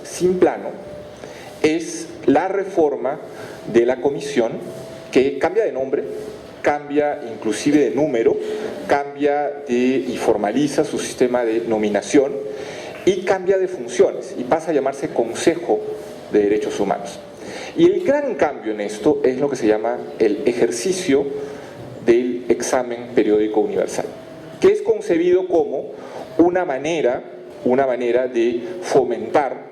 sin plano es la reforma de la comisión que cambia de nombre, cambia inclusive de número, cambia y formaliza su sistema de nominación y cambia de funciones y pasa a llamarse Consejo de Derechos Humanos. Y el gran cambio en esto es lo que se llama el ejercicio del examen periódico universal, que es concebido como una manera de fomentar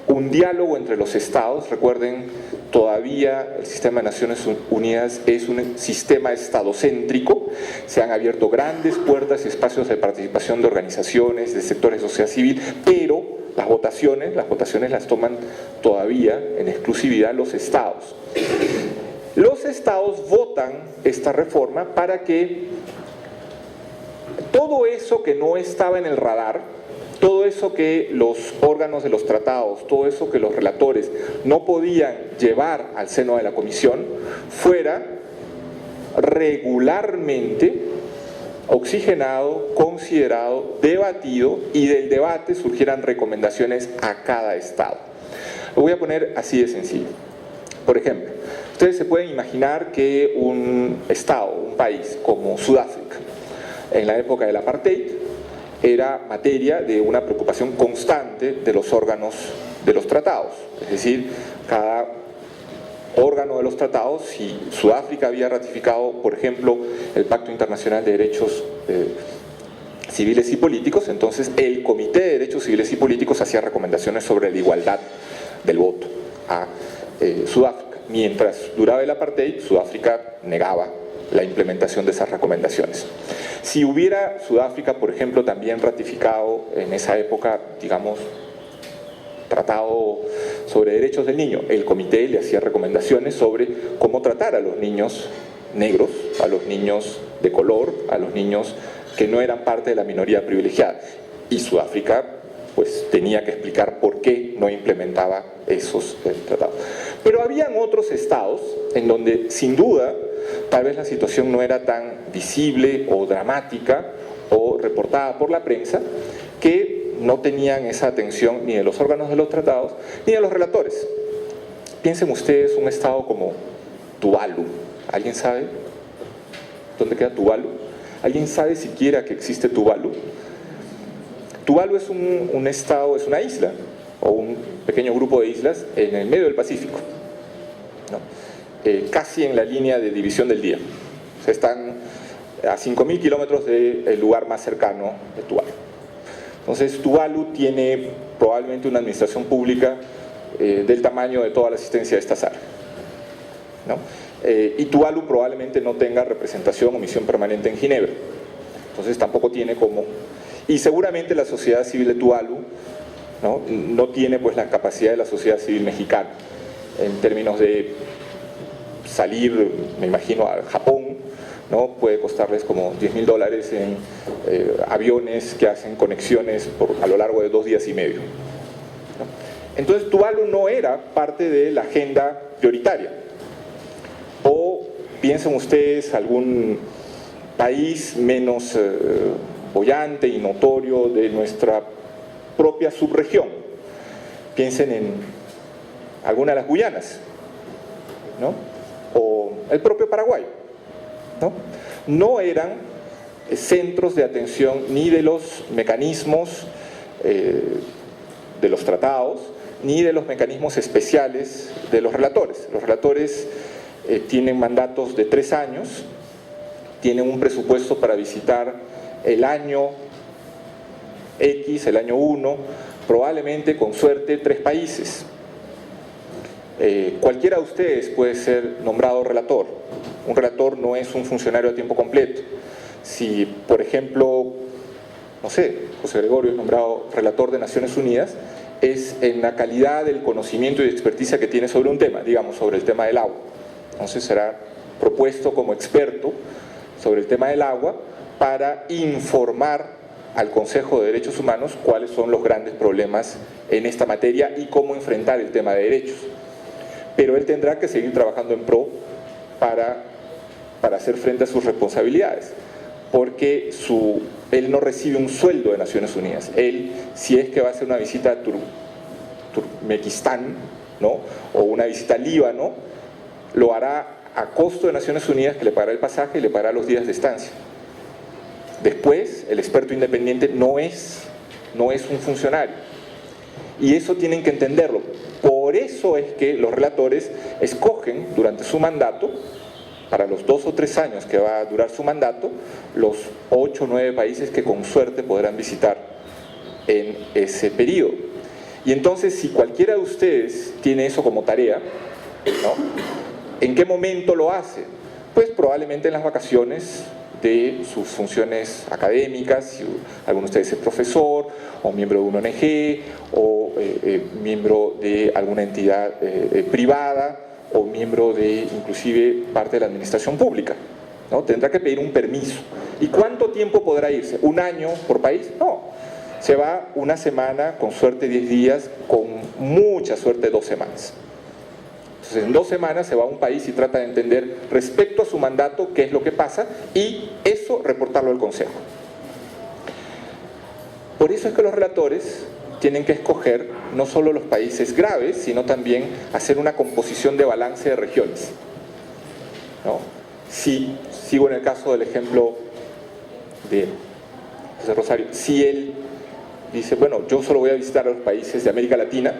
un diálogo entre los estados. Recuerden, todavía el sistema de Naciones Unidas es un sistema estadocéntrico, se han abierto grandes puertas y espacios de participación de organizaciones, de sectores de sociedad civil, pero las votaciones las toman todavía en exclusividad los estados. Los estados votan esta reforma para que todo eso que no estaba en el radar, todo eso que los órganos de los tratados, todo eso que los relatores no podían llevar al seno de la comisión, fuera regularmente oxigenado, considerado, debatido, y del debate surgieran recomendaciones a cada estado. Lo voy a poner así de sencillo. Por ejemplo, ustedes se pueden imaginar que un estado, un país como Sudáfrica, en la época del apartheid, era materia de una preocupación constante de los órganos de los tratados. Es decir, cada órgano de los tratados, si Sudáfrica había ratificado, por ejemplo, el Pacto Internacional de Derechos Civiles y Políticos, entonces el Comité de Derechos Civiles y Políticos hacía recomendaciones sobre la igualdad del voto a Sudáfrica. Mientras duraba el apartheid, Sudáfrica negaba la implementación de esas recomendaciones. Si hubiera Sudáfrica, por ejemplo, también ratificado en esa época, digamos, tratado sobre derechos del niño, el comité le hacía recomendaciones sobre cómo tratar a los niños negros, a los niños de color, a los niños que no eran parte de la minoría privilegiada. Y Sudáfrica pues tenía que explicar por qué no implementaba esos tratados. Pero habían otros estados en donde, sin duda, tal vez la situación no era tan visible o dramática o reportada por la prensa, que no tenían esa atención ni de los órganos de los tratados ni de los relatores. Piensen ustedes un estado como Tuvalu. ¿Alguien sabe dónde queda Tuvalu? ¿Alguien sabe siquiera que existe Tuvalu? Tuvalu es un estado, es una isla o un pequeño grupo de islas en el medio del Pacífico, ¿no? Casi en la línea de división del día. O sea, están a 5.000 kilómetros del lugar más cercano de Tuvalu. Entonces, Tuvalu tiene probablemente una administración pública del tamaño de toda la asistencia de esta sala, ¿no? Y Tuvalu probablemente no tenga representación o misión permanente en Ginebra. Entonces, tampoco tiene como... Y seguramente la sociedad civil de Tuvalu no tiene pues la capacidad de la sociedad civil mexicana en términos de salir, me imagino, a Japón, ¿no? Puede costarles como $10.000 en aviones que hacen conexiones a lo largo de 2 días y medio, ¿no? Entonces Tuvalu no era parte de la agenda prioritaria. O piensen ustedes algún país menos boyante y notorio de nuestra propia subregión. Piensen en alguna de las Guyanas, ¿no? O el propio Paraguay, ¿no? No eran centros de atención ni de los mecanismos de los tratados, ni de los mecanismos especiales de los relatores. Los relatores tienen mandatos de 3 años, tienen un presupuesto para visitar el año X, el año 1, probablemente con suerte 3 países. Cualquiera de ustedes puede ser nombrado relator. Un relator no es un funcionario a tiempo completo. Si, por ejemplo, no sé, José Gregorio es nombrado relator de Naciones Unidas, es en la calidad del conocimiento y experticia que tiene sobre un tema, digamos, sobre el tema del agua. Entonces será propuesto como experto sobre el tema del agua para informar al Consejo de Derechos Humanos cuáles son los grandes problemas en esta materia y cómo enfrentar el tema de derechos. Pero él tendrá que seguir trabajando en pro para hacer frente a sus responsabilidades, porque él no recibe un sueldo de Naciones Unidas. Él, si es que va a hacer una visita a Turkmenistán, ¿no? O una visita a Líbano, lo hará a costo de Naciones Unidas, que le pagará el pasaje y le pagará los días de estancia. Después, el experto independiente no es un funcionario. Y eso tienen que entenderlo. Por eso es que los relatores escogen durante su mandato, para los 2 o 3 años que va a durar su mandato, los 8 o 9 países que con suerte podrán visitar en ese periodo. Y entonces, si cualquiera de ustedes tiene eso como tarea, ¿no? ¿En qué momento lo hace? Pues probablemente en las vacaciones de sus funciones académicas, si alguno de ustedes es profesor, o miembro de una ONG, o miembro de alguna entidad privada, o miembro de inclusive parte de la administración pública, ¿no? Tendrá que pedir un permiso. ¿Y cuánto tiempo podrá irse? ¿1 año por país? No. Se va 1 semana, con suerte 10 días, con mucha suerte 2 semanas. Entonces, en 2 semanas se va a un país y trata de entender respecto a su mandato qué es lo que pasa y eso reportarlo al Consejo. Por eso es que los relatores tienen que escoger no solo los países graves, sino también hacer una composición de balance de regiones, ¿no? Si sigo en el caso del ejemplo de José Rosario, si él dice, bueno, yo solo voy a visitar a los países de América Latina,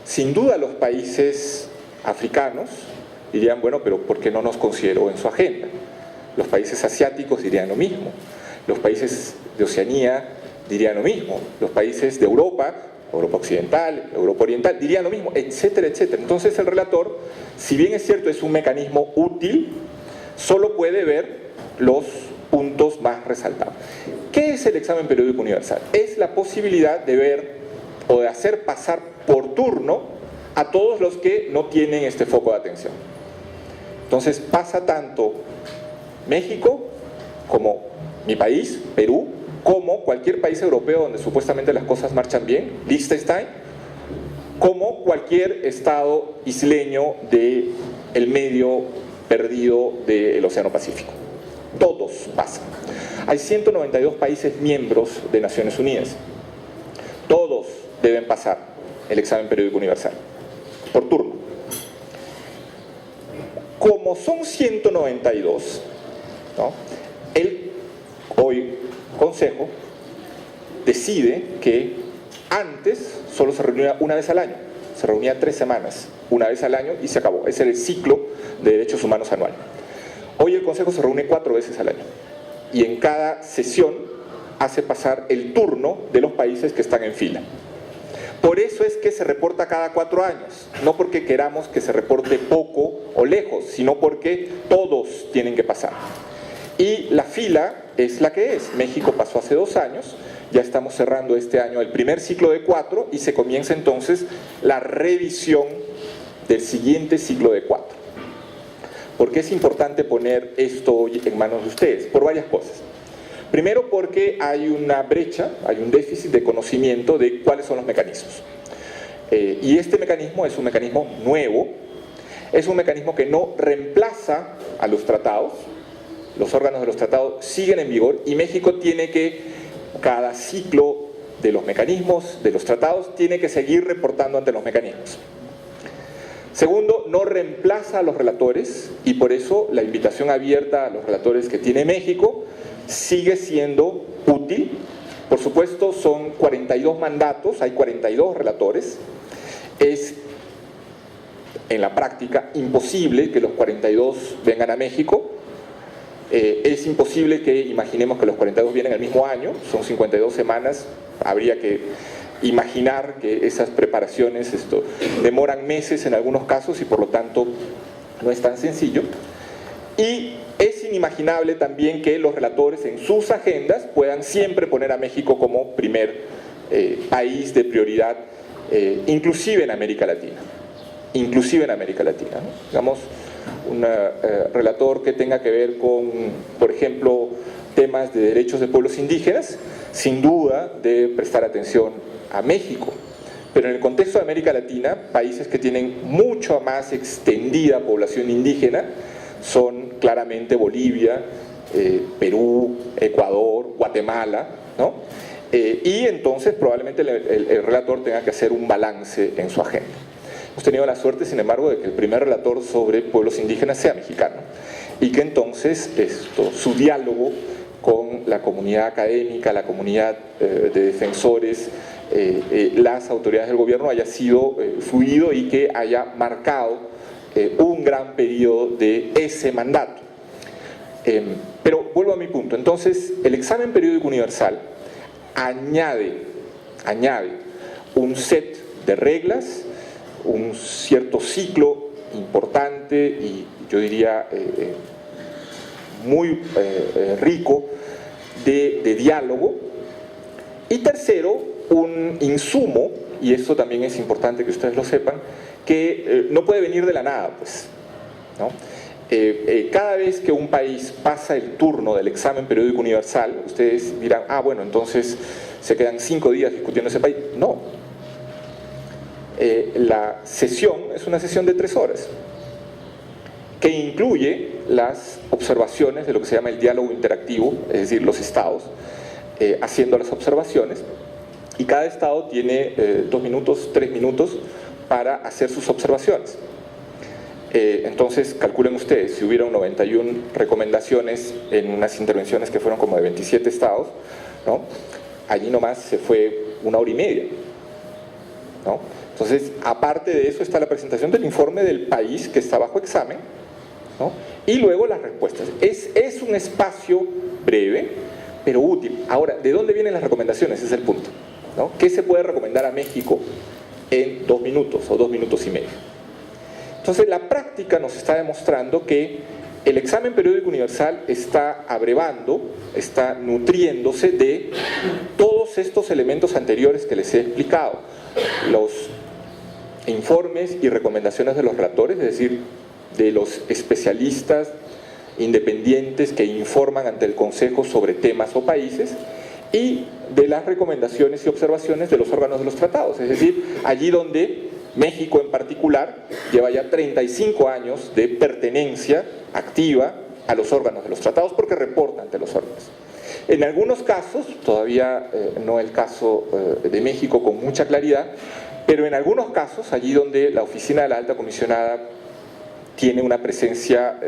sin duda los países africanos dirían, bueno, pero ¿por qué no nos consideró en su agenda? Los países asiáticos dirían lo mismo, los países de Oceanía dirían lo mismo, los países de Europa, Europa Occidental, Europa Oriental, dirían lo mismo, etcétera, etcétera. Entonces el relator, si bien es cierto es un mecanismo útil, solo puede ver los puntos más resaltados. ¿Qué es el examen periódico universal? Es la posibilidad de ver o de hacer pasar por turno a todos los que no tienen este foco de atención. Entonces pasa tanto México como mi país, Perú, como cualquier país europeo donde supuestamente las cosas marchan bien, Liechtenstein, como cualquier estado isleño del medio perdido del Océano Pacífico. Todos pasan. Hay 192 países miembros de Naciones Unidas. Todos deben pasar el examen periódico universal, por turno. Como son 192, ¿no? El Consejo decide que antes solo se reunía una vez al año, se reunía 3 semanas, una vez al año y se acabó. Ese era el ciclo de derechos humanos anual. Hoy el Consejo se reúne 4 veces al año y en cada sesión hace pasar el turno de los países que están en fila. Por eso es que se reporta cada 4 años, no porque queramos que se reporte poco o lejos, sino porque todos tienen que pasar. Y la fila es la que es. México pasó hace 2 años, ya estamos cerrando este año el primer ciclo de 4 y se comienza entonces la revisión del siguiente ciclo de 4. ¿Por qué es importante poner esto hoy en manos de ustedes? Por varias cosas. Primero porque hay una brecha, hay un déficit de conocimiento de cuáles son los mecanismos. Y este mecanismo es un mecanismo nuevo, es un mecanismo que no reemplaza a los tratados, los órganos de los tratados siguen en vigor y México tiene que, cada ciclo de los mecanismos, de los tratados, tiene que seguir reportando ante los mecanismos. Segundo, no reemplaza a los relatores y por eso la invitación abierta a los relatores que tiene México sigue siendo útil. Por supuesto, son 42 mandatos, hay 42 relatores. Es en la práctica imposible que los 42 vengan a México. Es imposible que imaginemos que los 42 vienen el mismo año, son 52 semanas, habría que imaginar que esas preparaciones demoran meses en algunos casos y por lo tanto no es tan sencillo. Y es inimaginable también que los relatores en sus agendas puedan siempre poner a México como primer país de prioridad, inclusive en América Latina. Inclusive en América Latina, ¿no? Digamos, un relator que tenga que ver con, por ejemplo, temas de derechos de pueblos indígenas, sin duda debe prestar atención a México. Pero en el contexto de América Latina, países que tienen mucho más extendida población indígena son claramente Bolivia, Perú, Ecuador, Guatemala, ¿no? y entonces probablemente el relator tenga que hacer un balance en su agenda. Hemos tenido la suerte, sin embargo, de que el primer relator sobre pueblos indígenas sea mexicano y que entonces su diálogo con la comunidad académica, la comunidad de defensores, las autoridades del gobierno haya sido fluido y que haya marcado un gran periodo de ese mandato. Pero vuelvo a mi punto. Entonces, el examen periódico universal añade un set de reglas, un cierto ciclo importante y yo diría muy rico de diálogo. Y tercero, un insumo, y esto también es importante que ustedes lo sepan, que no puede venir de la nada, pues, ¿no? Cada vez que un país pasa el turno del examen periódico universal, ustedes dirán, ah, bueno, entonces se quedan 5 días discutiendo ese país. No. La sesión es una sesión de 3 horas, que incluye las observaciones de lo que se llama el diálogo interactivo, es decir, los estados haciendo las observaciones, y cada estado tiene 2 minutos, 3 minutos para hacer sus observaciones. Entonces, calculen ustedes, si hubieron 91 recomendaciones en unas intervenciones que fueron como de 27 estados, ¿no? Allí nomás se fue 1 hora y media, ¿no? Entonces, aparte de eso está la presentación del informe del país que está bajo examen, ¿no? Y luego las respuestas. Es un espacio breve, pero útil. Ahora, ¿de dónde vienen las recomendaciones? Ese es el punto, ¿no? ¿Qué se puede recomendar a México en 2 minutos o 2 minutos y medio? Entonces, la práctica nos está demostrando que el examen periódico universal está abrevando, está nutriéndose de todos estos elementos anteriores que les he explicado. Los informes y recomendaciones de los relatores, es decir, de los especialistas independientes que informan ante el Consejo sobre temas o países, y de las recomendaciones y observaciones de los órganos de los tratados, es decir, allí donde México en particular lleva ya 35 años de pertenencia activa a los órganos de los tratados porque reporta ante los órganos. En algunos casos, todavía no el caso de México con mucha claridad, pero en algunos casos, allí donde la oficina de la alta comisionada tiene una presencia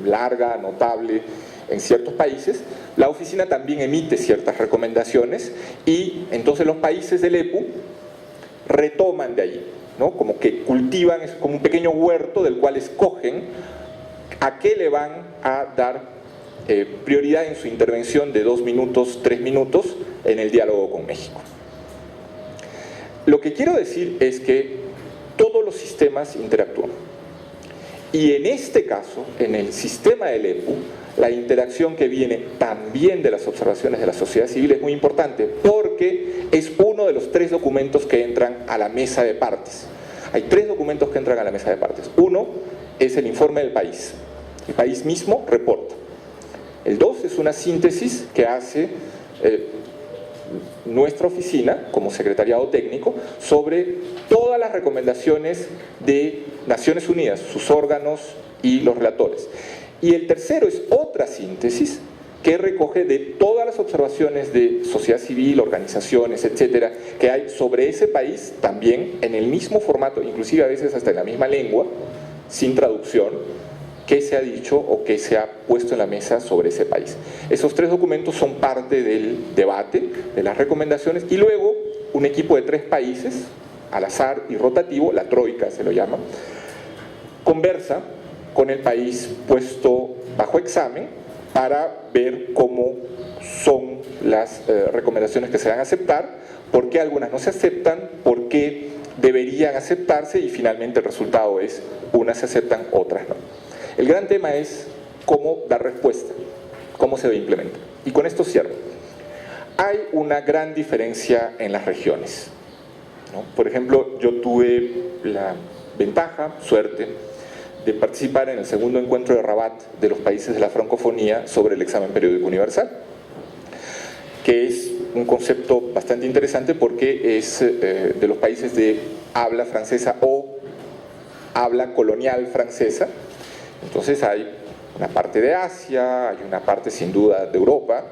larga, notable en ciertos países, la oficina también emite ciertas recomendaciones y entonces los países del EPU retoman de allí, ¿no? Como que cultivan, es como un pequeño huerto del cual escogen a qué le van a dar prioridad en su intervención de 2 minutos, 3 minutos en el diálogo con México. Lo que quiero decir es que todos los sistemas interactúan. Y en este caso, en el sistema del EPU, la interacción que viene también de las observaciones de la sociedad civil es muy importante porque es uno de los 3 documentos que entran a la mesa de partes. Hay 3 documentos que entran a la mesa de partes. Uno es el informe del país. El país mismo reporta. El 2 es una síntesis que hace nuestra oficina como secretariado técnico sobre todas las recomendaciones de Naciones Unidas, sus órganos y los relatores. Y el tercero es otra síntesis que recoge de todas las observaciones de sociedad civil, organizaciones, etcétera, que hay sobre ese país, también en el mismo formato, inclusive a veces hasta en la misma lengua, sin traducción, qué se ha dicho o qué se ha puesto en la mesa sobre ese país. Esos 3 documentos son parte del debate, de las recomendaciones, y luego un equipo de 3 países, al azar y rotativo, la troika se lo llama, conversa con el país puesto bajo examen para ver cómo son las recomendaciones que se van a aceptar, por qué algunas no se aceptan, por qué deberían aceptarse y finalmente el resultado es unas se aceptan, otras no. El gran tema es cómo dar respuesta, cómo se implementa. Y con esto cierro. Hay una gran diferencia en las regiones, ¿no? Por ejemplo, yo tuve la ventaja, suerte, de participar en el segundo encuentro de Rabat de los países de la francofonía sobre el examen periódico universal, que es un concepto bastante interesante porque es de los países de habla francesa o habla colonial francesa. Entonces hay una parte de Asia, hay una parte sin duda de Europa,